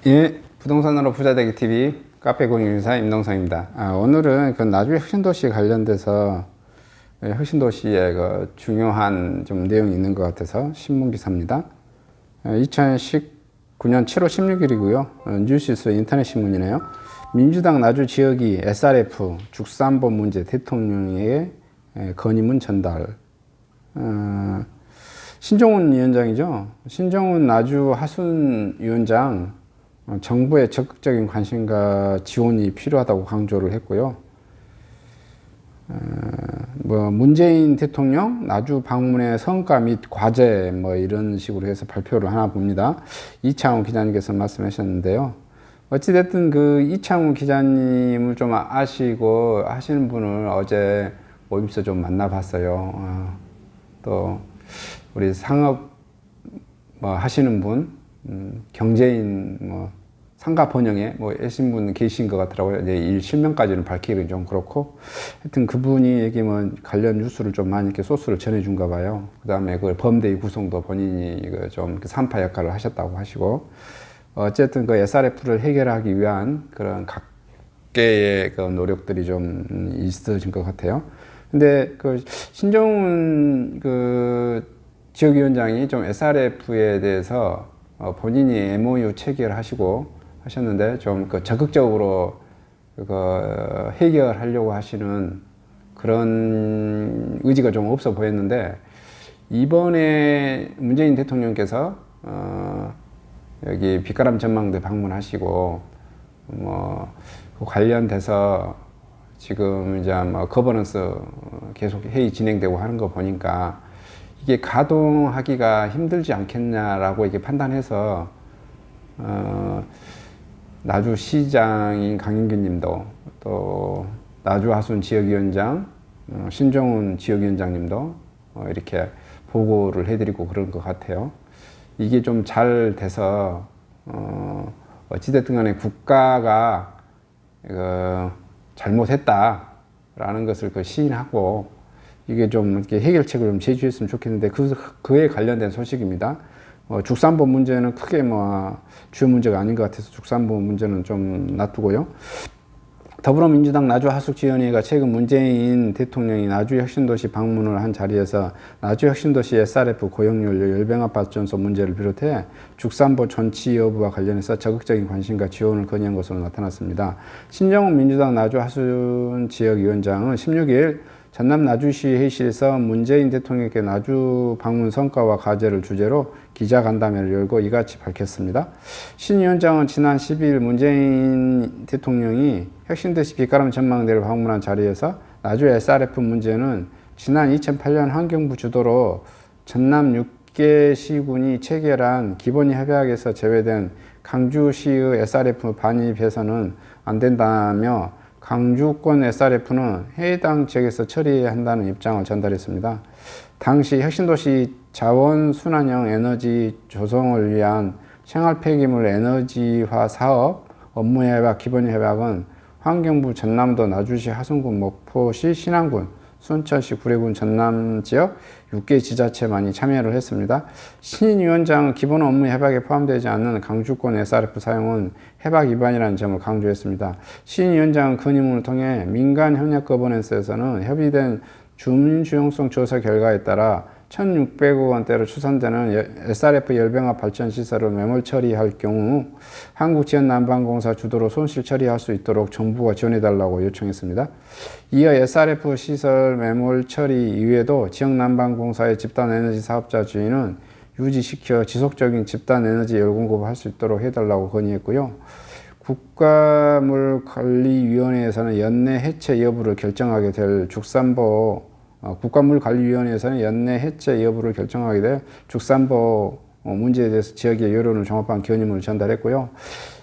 예, 부동산으로 부자되기 TV 카페 공유인사 임동성입니다. 오늘은 그 나주의 혁신도시 관련돼서 혁신도시의 그 중요한 좀 내용이 있는 것 같아서 신문 기사입니다. 2019년 7월 16일이고요. 뉴시스 인터넷 신문이네요. 민주당 나주 지역이 SRF 죽산보 문제 대통령에게 건의문 전달. 신종훈 위원장이죠. 신종훈 나주 하순 위원장 정부의 적극적인 관심과 지원이 필요하다고 강조를 했고요. 문재인 대통령 나주 방문의 성과 및 과제 이런 식으로 해서 발표를 하나 봅니다. 이창훈 기자님께서 말씀하셨는데요. 어찌됐든 그 이창훈 기자님을 좀 아시고 하시는 분을 어제 모임에서 좀 만나봤어요. 또 우리 상업 하시는 분, 경제인 상가 번영에 애신 분 계신 것 같더라고요. 이제 일 실명까지는 밝히기는 좀 그렇고, 하여튼 그분이 관련 뉴스를 좀 많이 이렇게 소스를 전해준가 봐요. 그 다음에 그 범대의 구성도 본인이 좀 산파 역할을 하셨다고 하시고, 어쨌든 그 SRF를 해결하기 위한 그런 각계의 그 노력들이 좀 있어진 것 같아요. 근데 그 신종훈 그 지역위원장이 좀 SRF에 대해서 본인이 MOU 체결하시고 하셨는데 좀 그 적극적으로 그 해결하려고 하시는 그런 의지가 좀 없어 보였는데, 이번에 문재인 대통령께서 여기 빛가람 전망대 방문하시고 그 관련돼서 지금 이제 거버넌스 계속 회의 진행되고 하는 거 보니까 이게 가동하기가 힘들지 않겠냐라고 이렇게 판단해서 나주 시장인 강인균 님도, 또 나주 하순 지역위원장 신종훈 지역위원장님도 이렇게 보고를 해드리고 그런 것 같아요. 이게 좀 잘 돼서 어찌됐든 간에 국가가 잘못했다라는 것을 시인하고 이게 좀 이렇게 해결책을 좀 제시했으면 좋겠는데, 그에 관련된 소식입니다. 죽산보 문제는 크게 주요 문제가 아닌 것 같아서 죽산보 문제는 좀 놔두고요. 더불어민주당 나주 하숙지원회가 최근 문재인 대통령이 나주 혁신도시 방문을 한 자리에서 나주 혁신도시 SRF 고용연료 열병합발전소 문제를 비롯해 죽산보 존치 여부와 관련해서 적극적인 관심과 지원을 건의한 것으로 나타났습니다. 신정훈 민주당 나주 하순 지역위원장은 16일 전남 나주시 회의실에서 문재인 대통령께 나주 방문 성과와 과제를 주제로 기자간담회를 열고 이같이 밝혔습니다. 신 위원장은 지난 12일 문재인 대통령이 혁신도시 빛가람 전망대를 방문한 자리에서 나주 SRF 문제는 지난 2008년 환경부 주도로 전남 6개 시군이 체결한 기본 협약에서 제외된 강주시의 SRF 반입해서는 안 된다며 강주권 SRF는 해당 지역에서 처리해야 한다는 입장을 전달했습니다. 당시 혁신도시 자원순환형 에너지 조성을 위한 생활폐기물 에너지화 사업 업무협약 기본협약은 환경부 전남도 나주시 하순군 목포시 신안군 순천시 구례군 전남 지역 6개 지자체만이 참여를 했습니다. 신 위원장은 기본 업무 협약에 포함되지 않는 강주권 SRF 사용은 협약 위반이라는 점을 강조했습니다. 신 위원장은 건의문을 통해 민간 협력 거버넌스에서는 협의된 주민 수용성 조사 결과에 따라 1,600억 원대로 추산되는 SRF 열병합 발전 시설을 매몰 처리할 경우 한국지연난방공사 주도로 손실 처리할 수 있도록 정부가 지원해달라고 요청했습니다. 이어 SRF 시설 매몰 처리 이외에도 지역난방공사의 집단에너지 사업자 주인은 유지시켜 지속적인 집단에너지 열공급을 할 수 있도록 해달라고 건의했고요. 국가물관리위원회에서는 연내 해체 여부를 결정하게 될 죽산보 국가물관리위원회에서는 연내 해체 여부를 결정하게 될 죽산보 문제에 대해서 지역의 여론을 종합한 견의문을 전달했고요.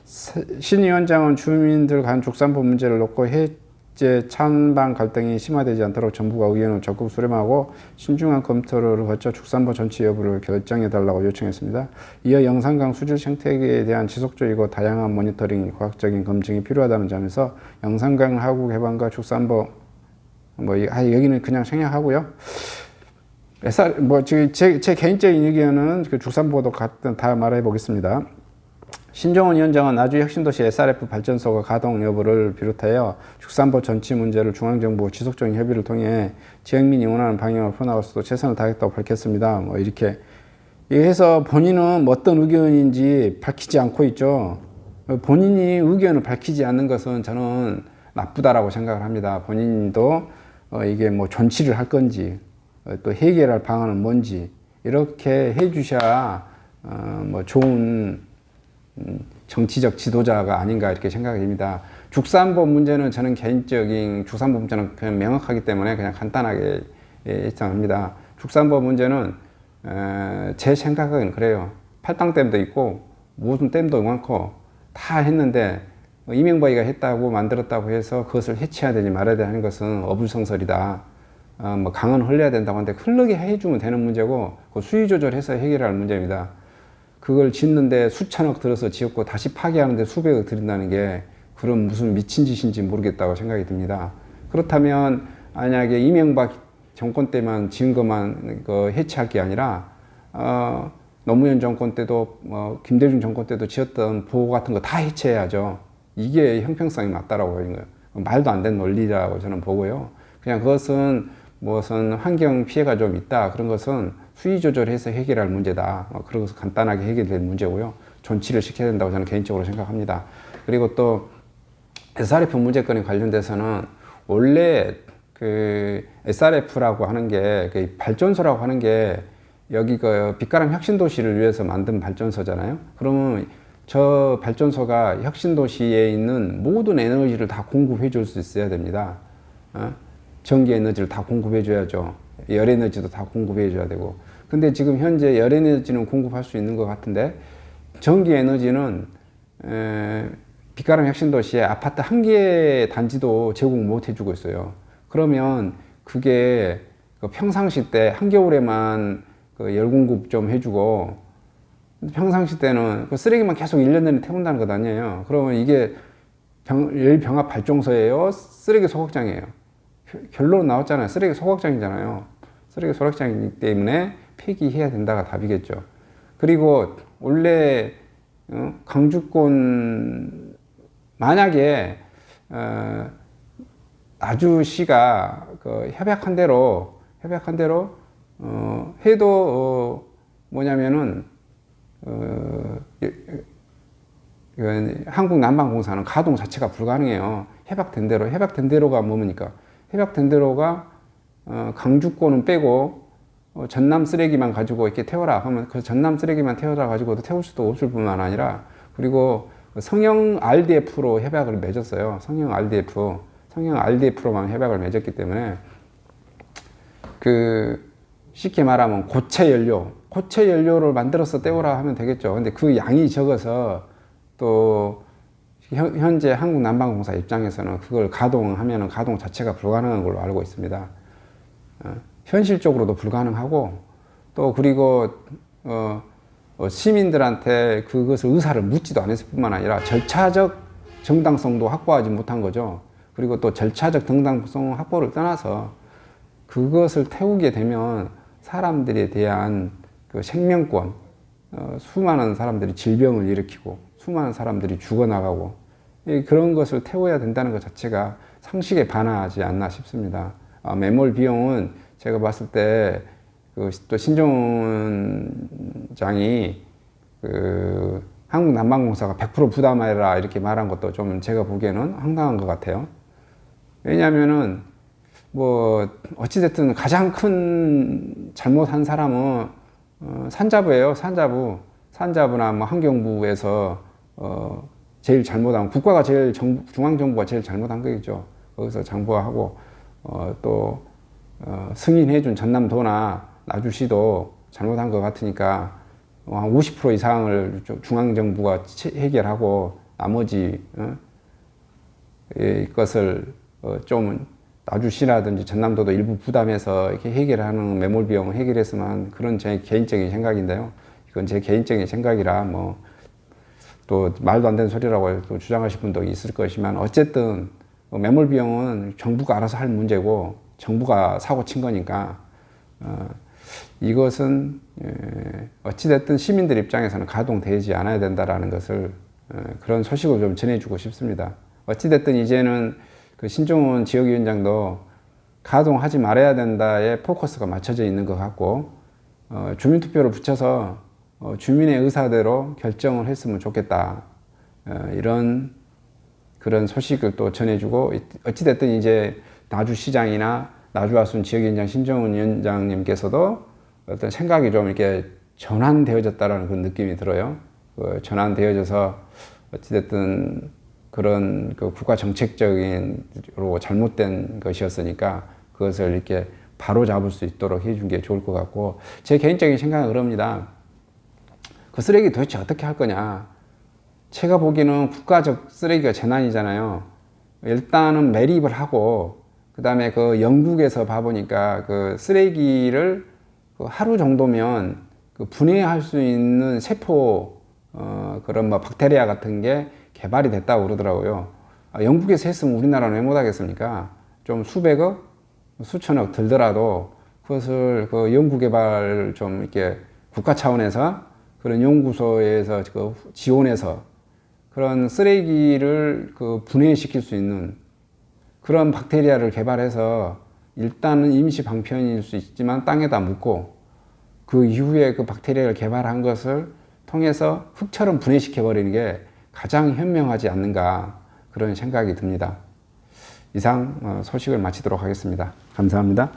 신 위원장은 주민들 간 죽산보 문제를 놓고 해제 찬반 갈등이 심화되지 않도록 정부가 의견을 적극 수렴하고 신중한 검토를 거쳐 죽산보 전치 여부를 결정해달라고 요청했습니다. 이어 영산강 수질 생태계에 대한 지속적이고 다양한 모니터링, 과학적인 검증이 필요하다는 점에서 영산강 하구 개방과 죽산보 여기는 그냥 생략하고요. 제 개인적인 의견은 그 죽산보도 다 말해 보겠습니다. 신종원 위원장은 나주혁신도시 SRF 발전소가 가동 여부를 비롯하여 축산법 전치 문제를 중앙정부와 지속적인 협의를 통해 지역민이 원하는 방향으로 풀어나갈 수도 최선을 다하겠다고 밝혔습니다. 뭐 이렇게 해서 본인은 뭐 어떤 의견인지 밝히지 않고 있죠. 본인이 의견을 밝히지 않는 것은 저는 나쁘다라고 생각을 합니다. 본인도 이게 뭐 존치를 할 건지 또 해결할 방안은 뭔지 이렇게 해주셔야 뭐 좋은 정치적 지도자가 아닌가 이렇게 생각이 됩니다. 축산법 문제는 저는 개인적인 축산법 문제는 그냥 명확하기 때문에 그냥 간단하게 입장합니다. 축산법 문제는 제 생각은 그래요. 팔당댐도 있고 무슨 댐도 많고 다 했는데 이명박이가 했다고 만들었다고 해서 그것을 해체해야 되지 말아야 되는 것은 어불성설이다. 뭐 강은 흘려야 된다고 하는데 흐르게 해주면 되는 문제고 그 수위 조절해서 해결할 문제입니다. 그걸 짓는데 수천억 들어서 지었고 다시 파괴하는데 수백억 들인다는 게 그런 무슨 미친 짓인지 모르겠다고 생각이 듭니다. 그렇다면 만약에 이명박 정권 때만 지은 것만 해체할 게 아니라 노무현 정권 때도 김대중 정권 때도 지었던 보호 같은 거 다 해체해야죠. 이게 형평성이 맞다라고 하는 거예요. 말도 안 되는 논리라고 저는 보고요. 그냥 그것은 무슨 환경 피해가 좀 있다 그런 것은 수위 조절해서 해결할 문제다. 그런 것은 간단하게 해결될 문제고요. 존치를 시켜야 된다고 저는 개인적으로 생각합니다. 그리고 또 SRF 문제건에 관련돼서는 원래 그 SRF라고 하는 게 그 발전소라고 하는 게 여기 그 빛가람 혁신도시를 위해서 만든 발전소잖아요. 그러면 저 발전소가 혁신도시에 있는 모든 에너지를 다 공급해 줄 수 있어야 됩니다. 전기 에너지를 다 공급해 줘야죠. 열 에너지도 다 공급해 줘야 되고. 근데 지금 현재 열 에너지는 공급할 수 있는 것 같은데 전기 에너지는 빛가람 혁신도시에 아파트 한 개 단지도 제공 못 해주고 있어요. 그러면 그게 평상시 때 한겨울에만 열 공급 좀 해주고 평상시 때는 그 쓰레기만 계속 1년 내내 태운다는 것 아니에요. 그러면 이게 열병합 발전소예요? 쓰레기 소각장이에요? 결론 나왔잖아요. 쓰레기 소각장이잖아요. 쓰레기 소각장이기 때문에 폐기해야 된다가 답이겠죠. 그리고 원래 강주권 만약에 나주시가 협약한 대로 해도 뭐냐면은 한국난방공사는 가동 자체가 불가능해요. 협약된 대로가 뭡니까? 협약된 대로가 강주권은 빼고 전남 쓰레기만 가지고 이렇게 태워라 하면 그 전남 쓰레기만 태워라 가지고도 태울 수도 없을 뿐만 아니라 그리고 성형 RDF로 협약을 맺었어요. 성형 RDF로만 협약을 맺었기 때문에 쉽게 말하면 고체 연료를 만들어서 떼오라 하면 되겠죠. 근데 그 양이 적어서 또 현재 한국난방공사 입장에서는 그걸 가동하면 가동 자체가 불가능한 걸로 알고 있습니다. 현실적으로도 불가능하고 또 그리고 시민들한테 그것을 의사를 묻지도 않았을 뿐만 아니라 절차적 정당성도 확보하지 못한 거죠. 그리고 또 절차적 정당성 확보를 떠나서 그것을 태우게 되면 사람들에 대한 그 생명권, 수많은 사람들이 질병을 일으키고 수많은 사람들이 죽어나가고 그런 것을 태워야 된다는 것 자체가 상식에 반하지 않나 싶습니다. 매몰 비용은 제가 봤을 때 또 신종원 장이 한국난방공사가 100% 부담해라 이렇게 말한 것도 좀 제가 보기에는 황당한 것 같아요. 왜냐하면은 뭐 어찌됐든 가장 큰 잘못한 사람은 산자부예요. 산자부나 뭐 환경부에서 제일 잘못한 국가가 제일 중앙정부가 제일 잘못한 거겠죠. 거기서 장부하고 또 승인해준 전남도나 나주시도 잘못한 것 같으니까 한 50% 이상을 중앙정부가 해결하고 나머지 이것을 좀 나주시라든지 전남도도 일부 부담해서 이렇게 해결하는 매몰 비용을 해결했으면 그런 제 개인적인 생각인데요. 이건 제 개인적인 생각이라 뭐 또 말도 안 되는 소리라고 또 주장하실 분도 있을 것이지만 어쨌든 매몰 비용은 정부가 알아서 할 문제고 정부가 사고 친 거니까 이것은 어찌됐든 시민들 입장에서는 가동되지 않아야 된다라는 것을 그런 소식을 좀 전해주고 싶습니다. 어찌됐든 이제는 그 신종훈 지역위원장도 가동하지 말아야 된다에 포커스가 맞춰져 있는 것 같고 주민투표를 붙여서 주민의 의사대로 결정을 했으면 좋겠다. 이런 그런 소식을 또 전해주고 어찌됐든 이제 나주시장이나 나주화순 지역위원장 신종훈 위원장님께서도 어떤 생각이 좀 이렇게 전환되어졌다라는 그런 느낌이 들어요. 전환되어져서 어찌됐든 그런 그 국가 정책적인으로 잘못된 것이었으니까 그것을 이렇게 바로 잡을 수 있도록 해준 게 좋을 것 같고 제 개인적인 생각은 그럽니다. 그 쓰레기 도대체 어떻게 할 거냐. 제가 보기에는 국가적 쓰레기가 재난이잖아요. 일단은 매립을 하고 그 다음에 그 영국에서 봐보니까 그 쓰레기를 하루 정도면 그 분해할 수 있는 세포 그런 뭐 박테리아 같은 게 개발이 됐다고 그러더라고요. 영국에서 했으면 우리나라는 왜 못하겠습니까? 좀 수백억, 수천억 들더라도 그것을 그 연구 개발 좀 이렇게 국가 차원에서 그런 연구소에서 그 지원해서 그런 쓰레기를 그 분해시킬 수 있는 그런 박테리아를 개발해서 일단은 임시 방편일 수 있지만 땅에다 묻고 그 이후에 그 박테리아를 개발한 것을 통해서 흙처럼 분해시켜 버리는 게 가장 현명하지 않는가 그런 생각이 듭니다. 이상 소식을 마치도록 하겠습니다. 감사합니다.